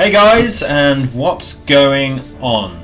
Hey guys, and what's going on?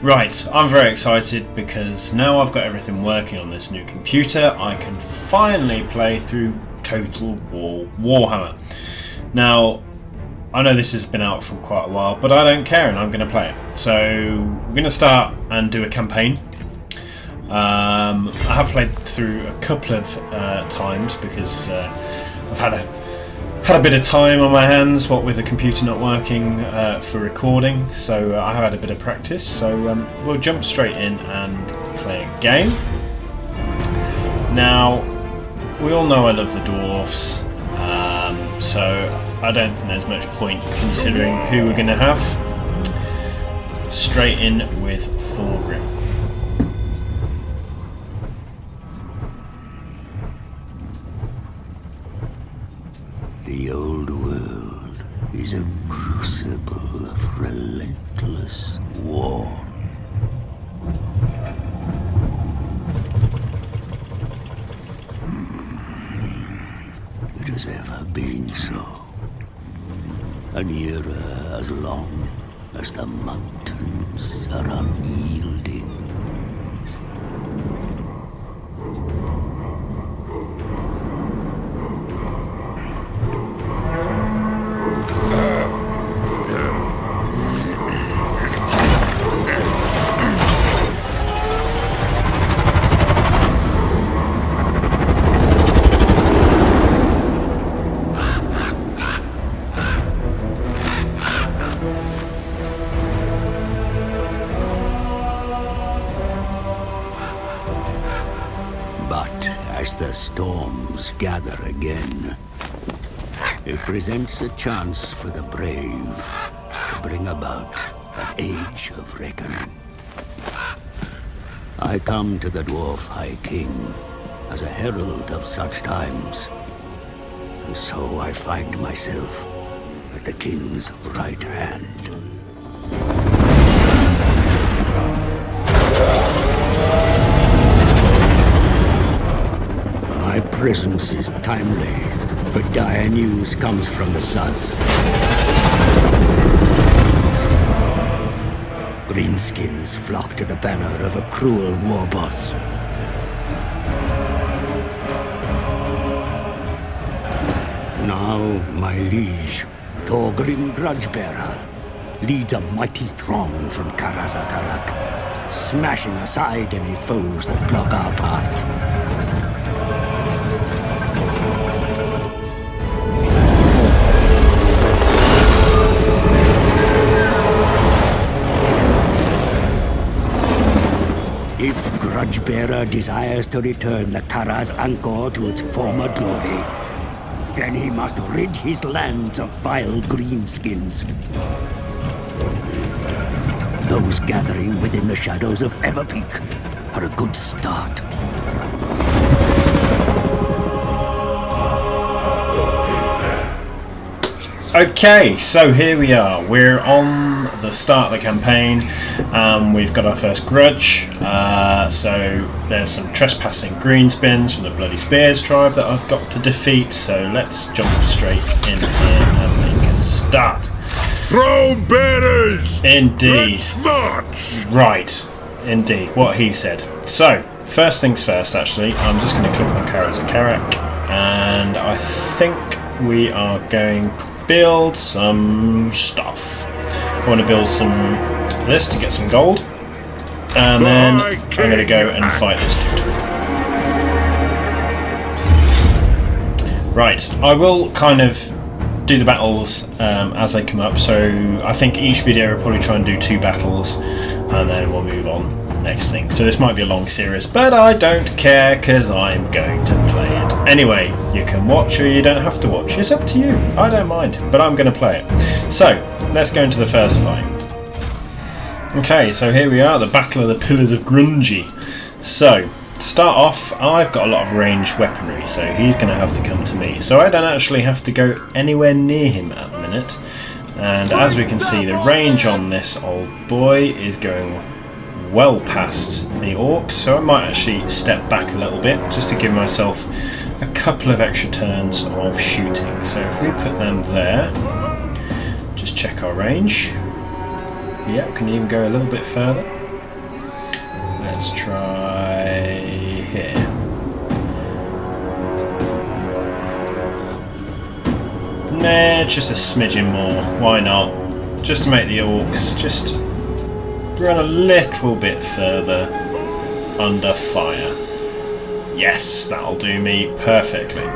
Right, I'm very excited because now I've got everything working on this new computer. I can finally play through Total War Warhammer. Now, I know this has been out for quite a while, but I don't care and I'm going to play it. So, we're going to start and do a campaign. I have played through a couple of times because I've had a bit of time on my hands, what with the computer not working for recording, so I have had a bit of practice. So we'll jump straight in and play a game. Now, we all know I love the Dwarves, so I don't think there's much point considering who we're going to have. Straight in with Thorgrim. The old world is a crucible of relentless war. It has ever been so. An era as long as the mountains are unyielding. As the storms gather again, it presents a chance for the brave to bring about an age of reckoning. I come to the Dwarf High King as a herald of such times, and so I find myself at the King's right hand. My presence is timely, for dire news comes from the south. Greenskins flock to the banner of a cruel war boss. Now, my liege, Thorgrim Grudgebearer, leads a mighty throng from Karazakarak, smashing aside any foes that block our path. If Grudgebearer desires to return the Karaz Angkor to its former glory, then he must rid his lands of vile greenskins. Those gathering within the shadows of Everpeak are a good start. Okay, so here we are. We're on the start of the campaign. We've got our first grudge. So there's some trespassing greenskins from the Bloody Spears tribe that I've got to defeat. So let's jump straight in here and make a start. Throne bearers! Indeed. March! Right, indeed, what he said. So, first things first actually, I'm just going to click on Karazakarak, and I think we are going to build some stuff. I want to build some this to get some gold, and then I'm going to go and fight this dude. Right, I will kind of do the battles as they come up, so I think each video will probably try and do 2 battles and then we'll move on next thing. So this might be a long series, but I don't care because I'm going to play it. Anyway, you can watch or you don't have to watch, it's up to you, I don't mind, but I'm going to play it. So, let's go into the first fight. Okay, so here we are, the Battle of the Pillars of Grungy. So, to start off, I've got a lot of ranged weaponry, so he's going to have to come to me. So I don't actually have to go anywhere near him at the minute. And as we can see, the range on this old boy is going well past the Orcs, so I might actually step back a little bit just to give myself a couple of extra turns of shooting. So if we put them there, Just check our range. Yep, can even go a little bit further. Let's try here. Nah, just a smidgen more. Why not? Just to make the orcs just run a little bit further under fire. Yes, that'll do me perfectly.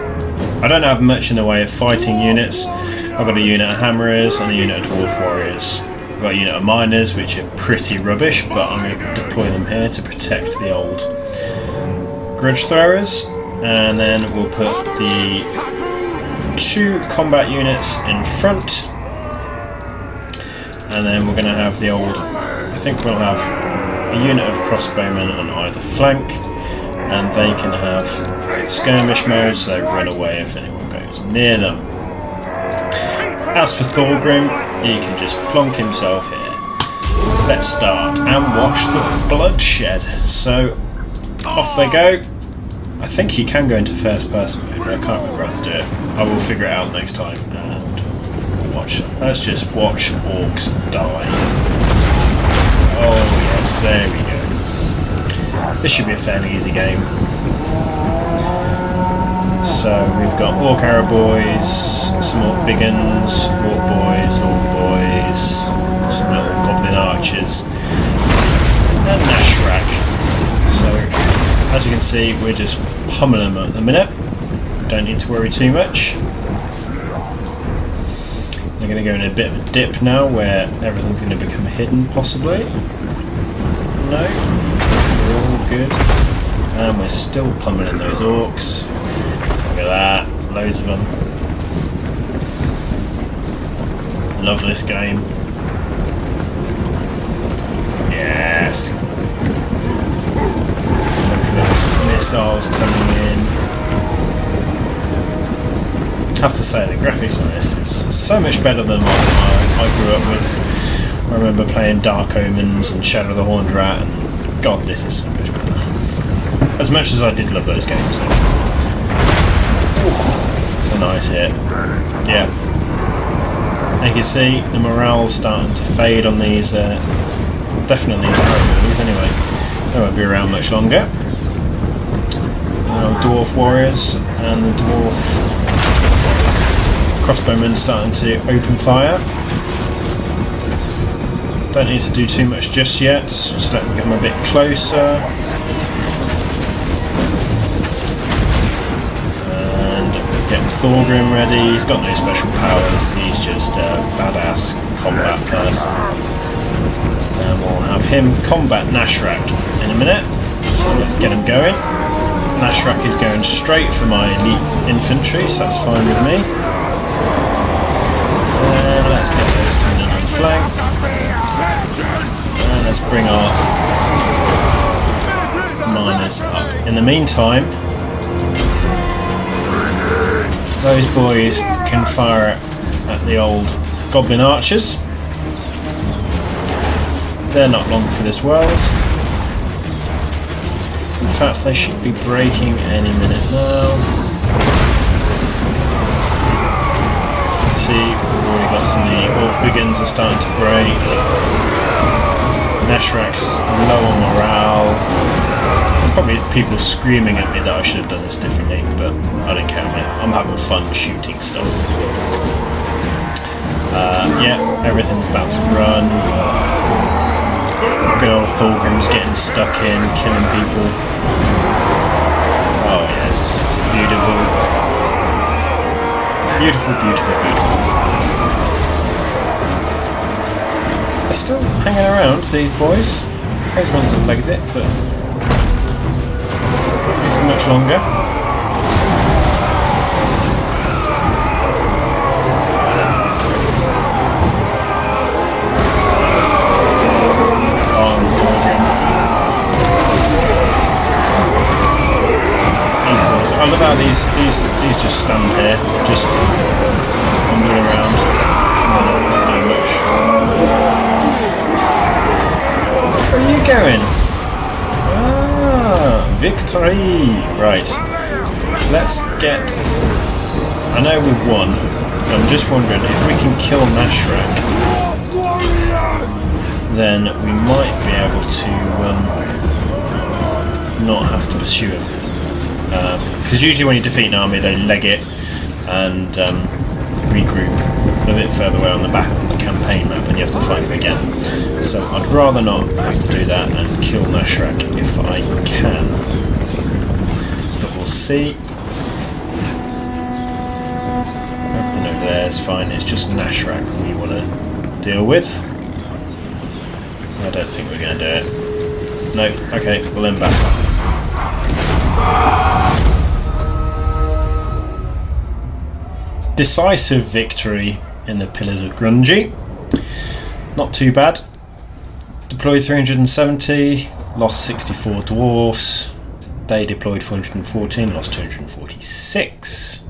I don't have much in the way of fighting units. I've got a unit of hammerers and a unit of dwarf warriors. I've got a unit of miners, which are pretty rubbish, but I'm going to deploy them here to protect the old grudge throwers. And then we'll put the 2 combat units in front. And then we're going to have the old... I think we'll have a unit of crossbowmen on either flank. And they can have skirmish mode, so they run away if anyone goes near them. As for Thorgrim, he can just plonk himself here. Let's start and watch the bloodshed. So, off they go. I think you can go into first person mode, but I can't remember how to do it. I will figure it out next time and watch. Let's just watch orcs die. Oh yes, there we go. This should be a fairly easy game. So we've got Orc Arrow Boys, some Orc Big Uns, Orc Boys, Orc Boys, some little Goblin Archers, and Nashrak. So as you can see, we're just pummeling them at the minute. Don't need to worry too much. They're going to go in a bit of a dip now, where everything's going to become hidden, possibly. No. All good, and we're still pummeling those orcs. Look at that, loads of them. Love this game. Yes. Look at those missiles coming in. I have to say, the graphics on this is so much better than what I grew up with. I remember playing Dark Omens and Shadow of the Horned Rat, and God, this is so much better. As much as I did love those games. It's a nice hit. Yeah. And you can see the morale's starting to fade on these, definitely these arrow boys anyway. They won't be around much longer. Dwarf warriors and the dwarf crossbowmen starting to open fire. Don't need to do too much just yet, just let them come a bit closer. And get Thorgrim ready. He's got no special powers, he's just a badass combat person. And we'll have him combat Nashrak in a minute, so let's get him going. Nashrak is going straight for my elite infantry, so that's fine with me. And let's get those coming in on flank. And let's bring our miners up. In the meantime, those boys can fire at the old goblin archers. They're not long for this world. In fact, they should be breaking any minute now. See, we've already got some of the orc biggins are starting to break. Nashrak's low on morale. There's probably people screaming at me that I should have done this differently, but I don't care, mate. I'm having fun shooting stuff. Yeah, everything's about to run. Good old Thorgrim's getting stuck in, killing people. Oh yes, it's beautiful. Beautiful, beautiful, beautiful. They're still hanging around, these boys. Those ones have legged it, but not for much longer. I love how these just stand here, just wandering around, not doing much. Where are you going? Ah, victory! Right, let's get... I know we've won, I'm just wondering if we can kill Nashrak, then we might be able to not have to pursue him. Because usually when you defeat an army, they leg it and regroup a bit further away on the back of the campaign map, and you have to fight them again. So I'd rather not have to do that and kill Nashrak if I can. But we'll see. Everything over there is fine, it's just Nashrak we want to deal with. I don't think we're going to do it. No, okay, we'll end back. Decisive victory in the Pillars of Grungy. Not too bad. Deployed 370, lost 64 dwarfs. They deployed 414, lost 246.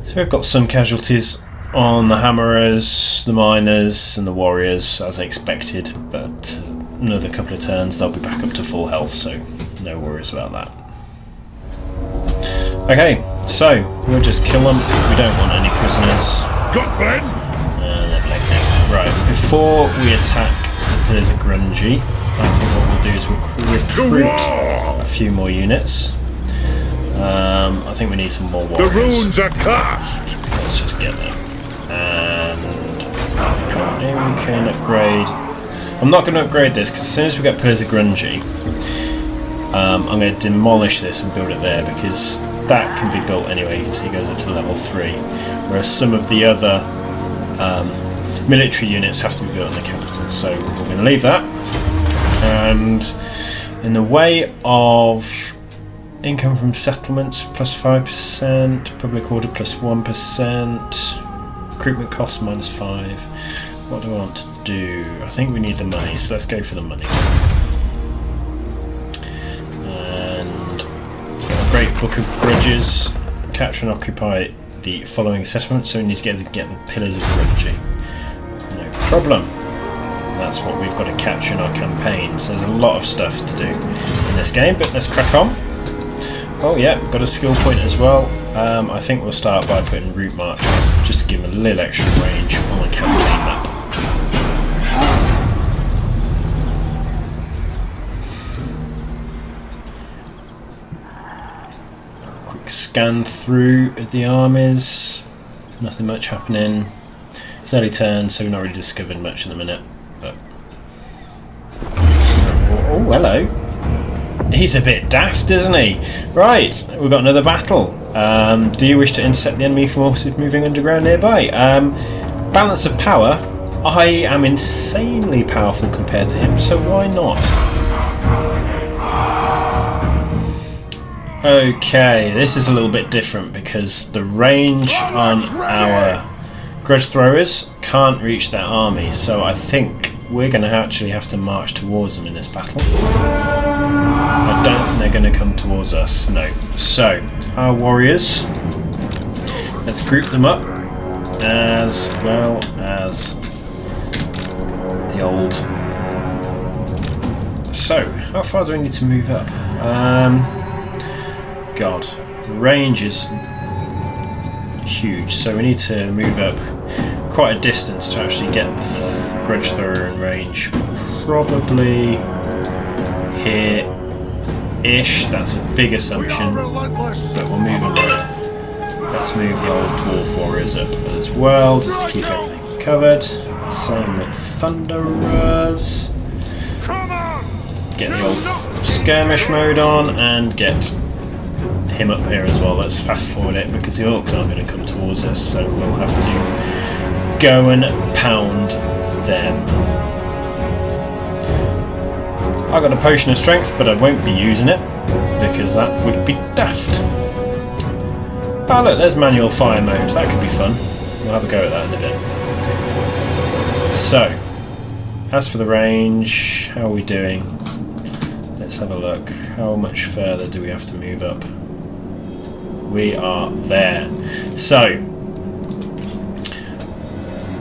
So we've got some casualties on the hammerers, the miners and the warriors as expected, but another couple of turns they'll be back up to full health, so no worries about that. Okay, so we'll just kill them. We don't want any prisoners. Got Ben. They've legged it. Right, before we attack the Pillars of Grungy, I think what we'll do is we'll recruit a few more units. I think we need some more warriors. The runes are cast. Let's just get them. And apparently we can upgrade. I'm not going to upgrade this because as soon as we get Pillars of Grungy, I'm going to demolish this and build it there, because that can be built anyway, so it goes up to level 3, whereas some of the other military units have to be built in the capital, so we're going to leave that. And in the way of income from settlements, plus 5%, public order plus 1%, recruitment costs minus 5. What do I want to do? I think we need the money, so let's go for the money. Great Book of Grudges. Capture and occupy the following settlements, so we need to get the Pillars of Grungy. No problem. That's what we've got to capture in our campaign. So there's a lot of stuff to do in this game, but let's crack on. Oh yeah, we've got a skill point as well. I think we'll start by putting Route March on, just to give them a little extra range on the campaign map. Scan through the armies, nothing much happening. It's early turn, so we're not really discovering much in a minute. But oh, hello. He's a bit daft, isn't he? Right, we've got another battle. Do you wish to intercept the enemy forces moving underground nearby? Balance of power. I am insanely powerful compared to him, so why not? Okay, this is a little bit different because the range on our grudge throwers can't reach their army, so I think we're going to actually have to march towards them in this battle. I don't think they're going to come towards us, no. So, our warriors, let's group them up as well as the old. So, how far do we need to move up? God, the range is huge, so we need to move up quite a distance to actually get the grudge thrower in range. Probably here-ish, that's a big assumption, but we'll move away. Let's move the old dwarf warriors up as well, just to keep everything covered. Same with thunderers. Get the old skirmish mode on and get him up here as well. Let's fast forward it because the orcs aren't going to come towards us, so we'll have to go and pound them. I've got a potion of strength, but I won't be using it because that would be daft. Oh look, there's manual fire mode. That could be fun. We'll have a go at that in a bit. So, as for the range, how are we doing? Let's have a look. How much further do we have to move up? We are there. So,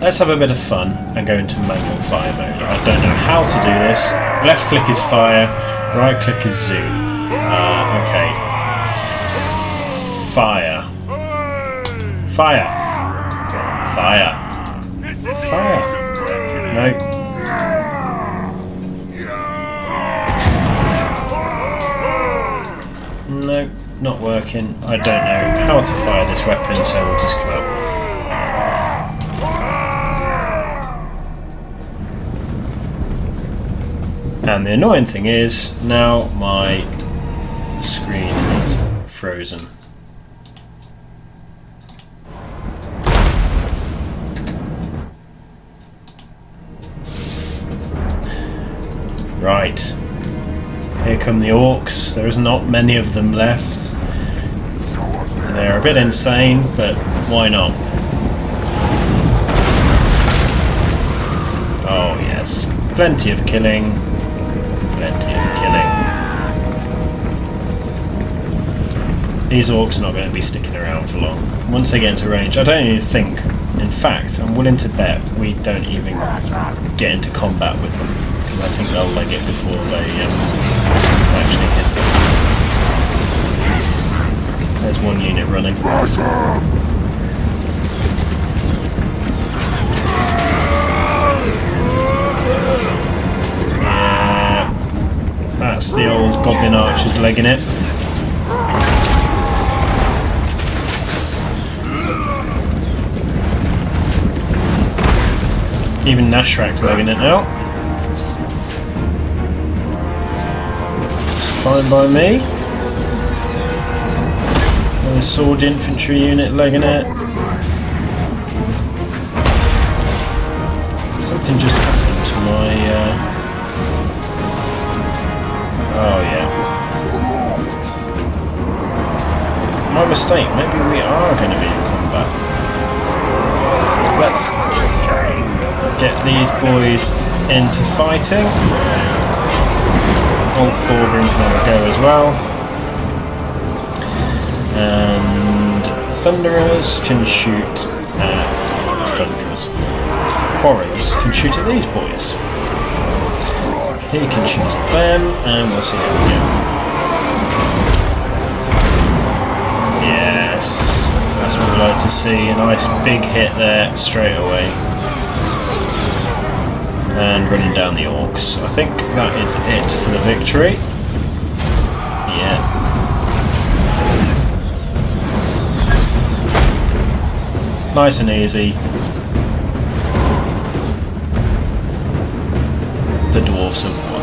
let's have a bit of fun and go into manual fire mode. I don't know how to do this. Left click is fire, right click is zoom. Okay. Fire. Fire. Fire. Fire. No. No, not working. I don't know how to fire this weapon, so we'll just come out. And the annoying thing is, now my screen is frozen. Right, here come the orcs. There's not many of them left. They're a bit insane, but why not? Oh yes, plenty of killing. Plenty of killing. These orcs are not going to be sticking around for long. Once they get into range, I don't even think, in fact, I'm willing to bet we don't even get into combat with them, because I think they'll leg it before they actually hit us. There's one unit running. Yeah, that's the old goblin archers legging it. Even Nashrak's legging it now. It's fine by me. Another sword infantry unit legging it. Something just happened to my... Oh yeah. My mistake, maybe we are going to be in combat. Let's get these boys into fighting. Old Thorgrim can have a go as well. And Thunderers can shoot at Thunderers. Quarriers can shoot at these boys. He can shoot at them, and we'll see how we go. Yes, that's what we like to see. A nice big hit there straight away. And running down the orcs. I think that is it for the victory. Yeah. Nice and easy. The dwarves have won.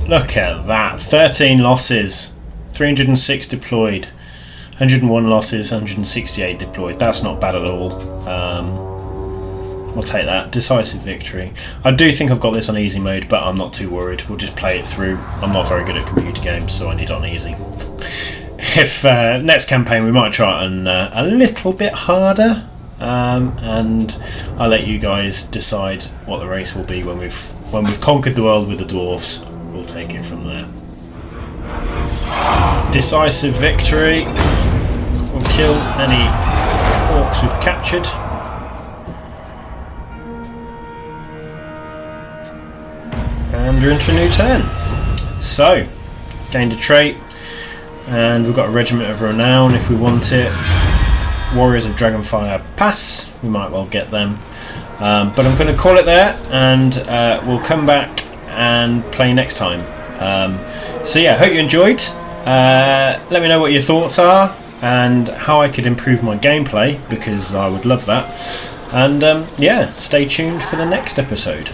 Look at that. 13 losses. 306 deployed. 101 losses, 168 deployed. That's not bad at all. I'll take that. Decisive victory. I do think I've got this on easy mode, but I'm not too worried. We'll just play it through. I'm not very good at computer games, so I need it on easy. If next campaign we might try it on a little bit harder, and I'll let you guys decide what the race will be when we've conquered the world with the dwarves. We'll take it from there. Decisive victory. We'll kill any orcs we've captured. And we're into a new turn. So, gained a trait, and we've got a Regiment of Renown if we want it. Warriors of Dragonfire pass, we might well get them. But I'm going to call it there, and we'll come back and play next time. So yeah, hope you enjoyed. Let me know what your thoughts are and how I could improve my gameplay, because I would love that. And yeah, stay tuned for the next episode.